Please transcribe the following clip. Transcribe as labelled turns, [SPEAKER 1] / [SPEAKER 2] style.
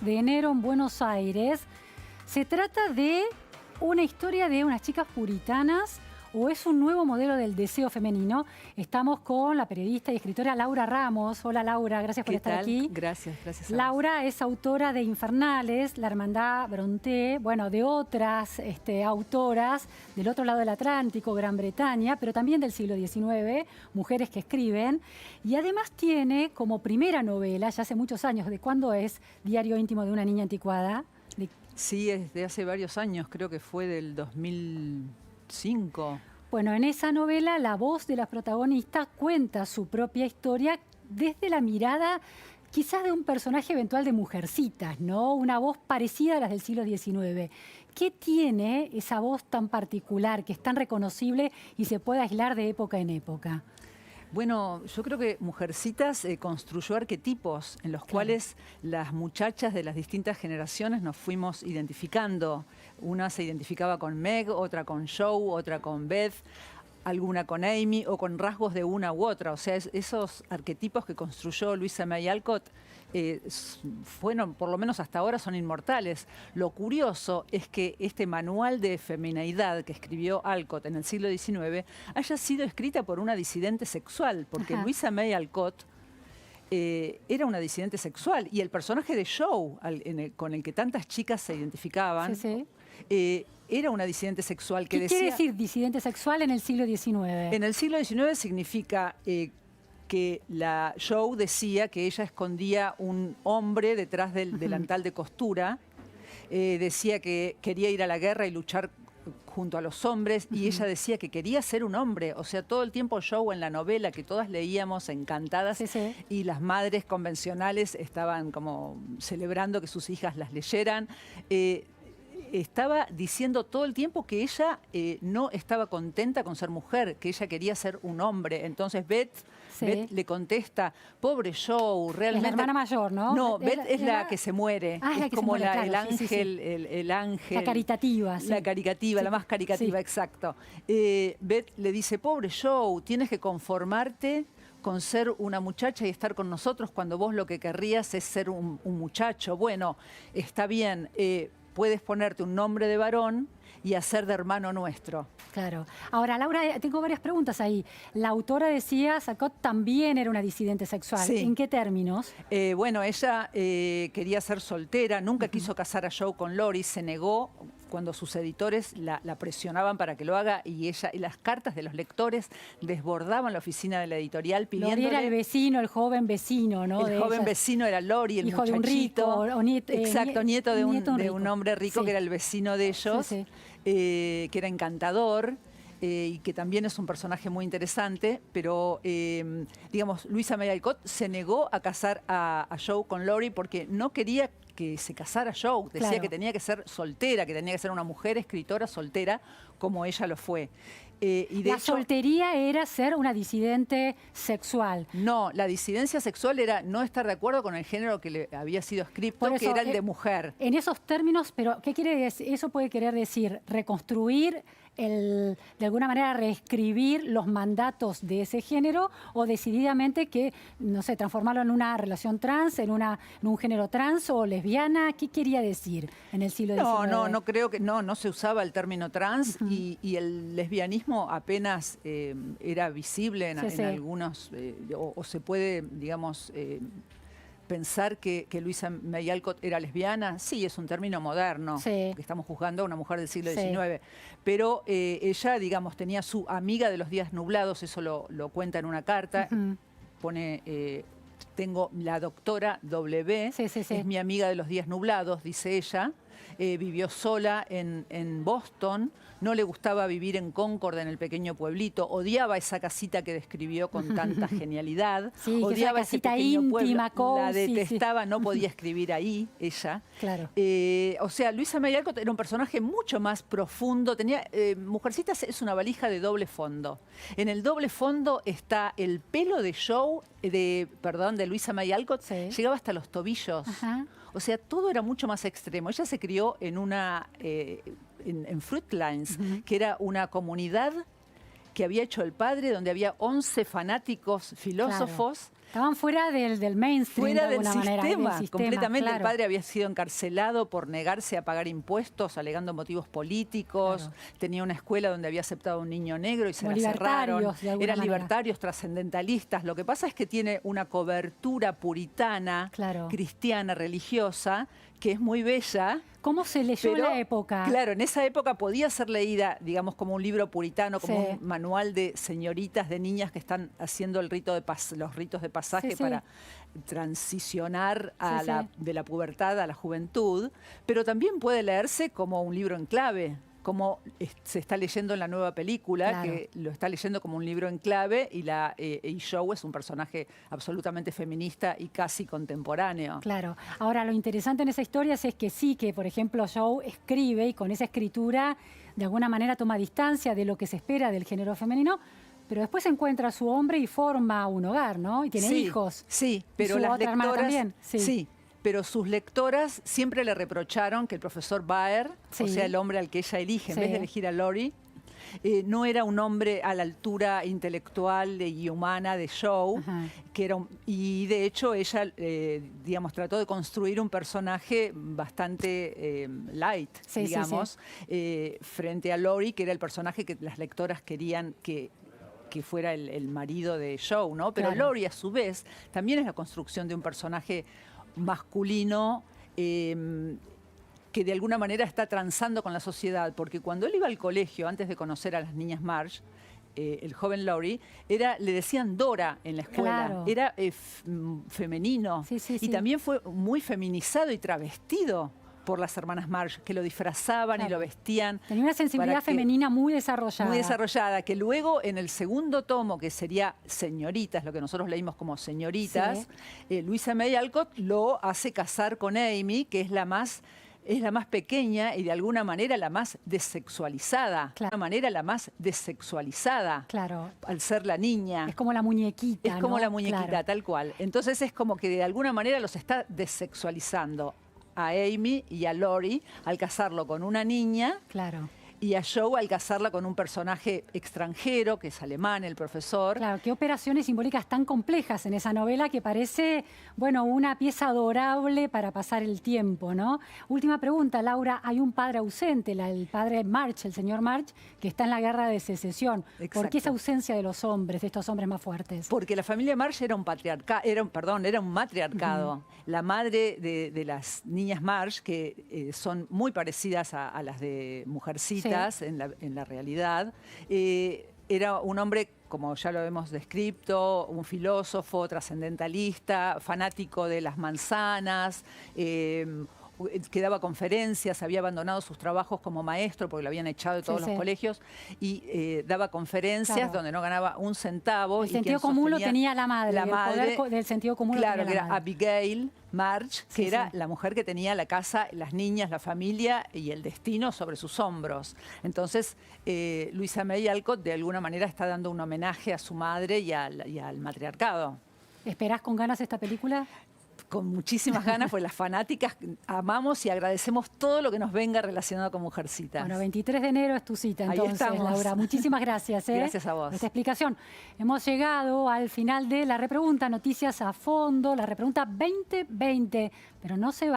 [SPEAKER 1] de enero en Buenos Aires. ¿Se trata de una historia de unas chicas puritanas o es un nuevo modelo del deseo femenino? Estamos con la periodista y escritora Laura Ramos. Hola Laura, gracias por estar aquí.
[SPEAKER 2] Gracias a vos.
[SPEAKER 1] Laura es autora de Infernales, La Hermandad Brontë, bueno, de otras autoras del otro lado del Atlántico, Gran Bretaña, pero también del siglo XIX, mujeres que escriben. Y además tiene como primera novela, ya hace muchos años, ¿de cuándo es? Diario íntimo de una niña anticuada.
[SPEAKER 2] Sí, es de hace varios años, creo que fue del 2005.
[SPEAKER 1] Bueno, en esa novela la voz de la protagonista cuenta su propia historia desde la mirada quizás de un personaje eventual de Mujercitas, ¿no? Una voz parecida a las del siglo XIX. ¿Qué tiene esa voz tan particular, que es tan reconocible y se puede aislar de época en época?
[SPEAKER 2] Bueno, yo creo que Mujercitas construyó arquetipos en los cuales las muchachas de las distintas generaciones nos fuimos identificando. Una se identificaba con Meg, otra con Joe, otra con Beth, alguna con Amy o con rasgos de una u otra. O sea, esos arquetipos que construyó Louisa May Alcott fueron, por lo menos hasta ahora, son inmortales. Lo curioso es que este manual de femineidad que escribió Alcott en el siglo XIX haya sido escrita por una disidente sexual, porque Louisa May Alcott era una disidente sexual y el personaje de Joe, con el que tantas chicas se identificaban, era una disidente sexual que decía...
[SPEAKER 1] ¿Qué quiere decir disidente sexual en el siglo XIX?
[SPEAKER 2] En el siglo XIX significa que la Joe decía que ella escondía un hombre detrás del delantal de costura, decía que quería ir a la guerra y luchar junto a los hombres, y ella decía que quería ser un hombre. O sea, todo el tiempo Joe en la novela que todas leíamos encantadas, y las madres convencionales estaban como celebrando que sus hijas las leyeran, estaba diciendo todo el tiempo que ella no estaba contenta con ser mujer, que ella quería ser un hombre. Entonces Beth le contesta, pobre Joe, realmente...
[SPEAKER 1] Es la hermana mayor, ¿no?
[SPEAKER 2] No, Beth es la que se muere.
[SPEAKER 1] Ah,
[SPEAKER 2] es como el ángel, el ángel.
[SPEAKER 1] La caritativa.
[SPEAKER 2] La caricativa, la más caricativa, exacto. Beth le dice, pobre Joe, tienes que conformarte con ser una muchacha y estar con nosotros cuando vos lo que querrías es ser un muchacho. Bueno, está bien, puedes ponerte un nombre de varón y hacer de hermano nuestro.
[SPEAKER 1] Claro. Ahora, Laura, tengo varias preguntas ahí. La autora decía, Alcott también era una disidente sexual.
[SPEAKER 2] Sí.
[SPEAKER 1] ¿En qué términos?
[SPEAKER 2] Bueno, ella quería ser soltera, nunca quiso casar a Joe con Lori, se negó cuando sus editores la presionaban para que lo haga, y las cartas de los lectores desbordaban la oficina de la editorial pidiéndole...
[SPEAKER 1] Lori era el vecino, el joven vecino, ¿no?
[SPEAKER 2] El joven vecino era Lori, el
[SPEAKER 1] hijo
[SPEAKER 2] muchachito.
[SPEAKER 1] de un rico.
[SPEAKER 2] Exacto, nieto de un hombre rico,
[SPEAKER 1] sí,
[SPEAKER 2] que era el vecino de ellos, que era encantador. Y que también es un personaje muy interesante, pero digamos, Louisa May Alcott se negó a casar a Joe con Lori porque no quería que se casara Joe. Decía que tenía que ser soltera, que tenía que ser una mujer escritora soltera como ella lo fue. Y de hecho,
[SPEAKER 1] soltería era ser una disidente sexual.
[SPEAKER 2] No, la disidencia sexual era no estar de acuerdo con el género que le había sido escrito, que era el de mujer.
[SPEAKER 1] En esos términos, pero ¿qué quiere decir? ¿Eso puede querer decir reconstruir, de alguna manera reescribir los mandatos de ese género, o decididamente que, no sé, transformarlo en una relación trans, en un género trans o lesbiana? ¿Qué quería decir en el siglo XIX?
[SPEAKER 2] No creo que no se usaba el término trans, y el lesbianismo apenas era visible en algunos, o se puede, digamos, pensar que Louisa May Alcott era lesbiana. Sí, es un término moderno, que estamos juzgando a una mujer del siglo XIX. Pero ella, digamos, tenía su amiga de los días nublados, eso lo cuenta en una carta, pone... tengo la doctora W, es mi amiga de los días nublados, dice ella. Vivió sola en Boston, no le gustaba vivir en Concord, en el pequeño pueblito, odiaba esa casita que describió con tanta genialidad, odiaba ese pequeño
[SPEAKER 1] íntima,
[SPEAKER 2] pueblo, la detestaba, no podía escribir ahí, ella.
[SPEAKER 1] Claro.
[SPEAKER 2] O sea, Louisa May Alcott era un personaje mucho más profundo. Mujercitas es una valija de doble fondo. En el doble fondo está el pelo de Joe, de Louisa May Alcott, llegaba hasta los tobillos. O sea, todo era mucho más extremo. Ella se crió en en Fruitlines, que era una comunidad que había hecho el padre, donde había 11 fanáticos filósofos
[SPEAKER 1] Estaban fuera del mainstream,
[SPEAKER 2] fuera
[SPEAKER 1] de
[SPEAKER 2] del
[SPEAKER 1] alguna manera,
[SPEAKER 2] sistema,
[SPEAKER 1] del
[SPEAKER 2] completamente.
[SPEAKER 1] claro.
[SPEAKER 2] El padre había sido encarcelado por negarse a pagar impuestos, alegando motivos políticos.
[SPEAKER 1] Claro.
[SPEAKER 2] Tenía una escuela donde había aceptado a un niño negro y se
[SPEAKER 1] Como
[SPEAKER 2] la cerraron.
[SPEAKER 1] libertarios, de alguna
[SPEAKER 2] Eran
[SPEAKER 1] manera.
[SPEAKER 2] libertarios, trascendentalistas. Lo que pasa es que tiene una cobertura puritana,
[SPEAKER 1] Claro.
[SPEAKER 2] cristiana, religiosa, que es muy bella.
[SPEAKER 1] ¿Cómo se leyó en la época?
[SPEAKER 2] Claro, en esa época podía ser leída, digamos, como un libro puritano, como
[SPEAKER 1] Sí.
[SPEAKER 2] un manual de señoritas, de niñas que están haciendo el rito de los ritos de pasaje
[SPEAKER 1] Sí, sí.
[SPEAKER 2] para transicionar a
[SPEAKER 1] Sí, sí.
[SPEAKER 2] de la pubertad a la juventud, pero también puede leerse como un libro en clave, como se está leyendo en la nueva película,
[SPEAKER 1] Claro.
[SPEAKER 2] que lo está leyendo como un libro en clave, y Joe es un personaje absolutamente feminista y casi contemporáneo.
[SPEAKER 1] Claro. Ahora, lo interesante en esa historia es que sí, que por ejemplo Joe escribe y con esa escritura de alguna manera toma distancia de lo que se espera del género femenino, pero después encuentra a su hombre y forma un hogar, ¿no? Y tiene hijos.
[SPEAKER 2] Sí, pero
[SPEAKER 1] ¿Y su
[SPEAKER 2] las
[SPEAKER 1] otra hermana
[SPEAKER 2] lectoras
[SPEAKER 1] también?
[SPEAKER 2] sí, pero sus lectoras siempre le reprocharon que el profesor Baer,
[SPEAKER 1] Sí.
[SPEAKER 2] o sea, el hombre al que ella elige, en
[SPEAKER 1] Sí.
[SPEAKER 2] vez de elegir a Lori, no era un hombre a la altura intelectual y humana de Joe,
[SPEAKER 1] Ajá.
[SPEAKER 2] y de hecho ella, digamos, trató de construir un personaje bastante light,
[SPEAKER 1] Sí, sí,
[SPEAKER 2] digamos, frente a Lori, que era el personaje que las lectoras querían que fuera el marido de Joe, ¿no? Pero
[SPEAKER 1] Claro.
[SPEAKER 2] Lori, a su vez, también es la construcción de un personaje masculino que de alguna manera está transando con la sociedad, porque cuando él iba al colegio, antes de conocer a las niñas Marge, el joven Lori, le decían Dora en la escuela,
[SPEAKER 1] Claro.
[SPEAKER 2] era femenino,
[SPEAKER 1] Sí, sí,
[SPEAKER 2] y
[SPEAKER 1] sí.
[SPEAKER 2] también fue muy feminizado y travestido por las hermanas Marge, que lo disfrazaban y
[SPEAKER 1] Claro.
[SPEAKER 2] lo vestían.
[SPEAKER 1] Tenía una sensibilidad
[SPEAKER 2] para que-
[SPEAKER 1] femenina muy desarrollada.
[SPEAKER 2] Muy desarrollada, que luego en el segundo tomo, que sería Señoritas, lo que nosotros leímos como Señoritas, Louisa May Alcott lo hace casar con Amy, que es la más pequeña y de alguna manera la más desexualizada.
[SPEAKER 1] Claro.
[SPEAKER 2] De alguna manera la más desexualizada.
[SPEAKER 1] Claro.
[SPEAKER 2] Al ser la niña.
[SPEAKER 1] Es como la muñequita,
[SPEAKER 2] Es como
[SPEAKER 1] ¿no?
[SPEAKER 2] la muñequita,
[SPEAKER 1] Claro.
[SPEAKER 2] tal cual. Entonces es como que de alguna manera los está desexualizando a Amy y a Lori al casarlo con una niña,
[SPEAKER 1] Claro.
[SPEAKER 2] y a Joe al casarla con un personaje extranjero, que es alemán, el profesor.
[SPEAKER 1] Claro, qué operaciones simbólicas tan complejas en esa novela que parece, bueno, una pieza adorable para pasar el tiempo, ¿no? Última pregunta, Laura, hay un padre ausente, el padre March, el señor March, que está en la guerra de secesión. ¿Por
[SPEAKER 2] Exacto.
[SPEAKER 1] qué esa ausencia de los hombres, de estos hombres más fuertes?
[SPEAKER 2] Porque la familia March era un matriarcado. La madre de las niñas March, que son muy parecidas a las de Mujercitas en la realidad, era un hombre, como ya lo hemos descrito, un filósofo, trascendentalista, fanático de las manzanas, que daba conferencias, había abandonado sus trabajos como maestro porque lo habían echado de todos los colegios, y daba conferencias donde no ganaba un centavo.
[SPEAKER 1] El
[SPEAKER 2] y
[SPEAKER 1] sentido
[SPEAKER 2] quien
[SPEAKER 1] común lo
[SPEAKER 2] sostenía
[SPEAKER 1] tenía la madre,
[SPEAKER 2] la
[SPEAKER 1] el
[SPEAKER 2] madre,
[SPEAKER 1] poder del sentido común
[SPEAKER 2] claro,
[SPEAKER 1] lo
[SPEAKER 2] que
[SPEAKER 1] tenía la
[SPEAKER 2] era
[SPEAKER 1] madre.
[SPEAKER 2] Abigail March, que
[SPEAKER 1] Sí,
[SPEAKER 2] era
[SPEAKER 1] sí.
[SPEAKER 2] la mujer que tenía la casa, las niñas, la familia y el destino sobre sus hombros. Entonces, Louisa May Alcott de alguna manera está dando un homenaje a su madre y al matriarcado.
[SPEAKER 1] ¿Esperás con ganas esta película?
[SPEAKER 2] Con muchísimas ganas, pues las fanáticas amamos y agradecemos todo lo que nos venga relacionado con Mujercitas.
[SPEAKER 1] Bueno, 23 de enero es tu cita,
[SPEAKER 2] Ahí
[SPEAKER 1] entonces,
[SPEAKER 2] estamos.
[SPEAKER 1] Laura. Muchísimas gracias.
[SPEAKER 2] Gracias a vos.
[SPEAKER 1] Por esta explicación. Hemos llegado al final de la repregunta, noticias a fondo, la repregunta 2020, pero no se va.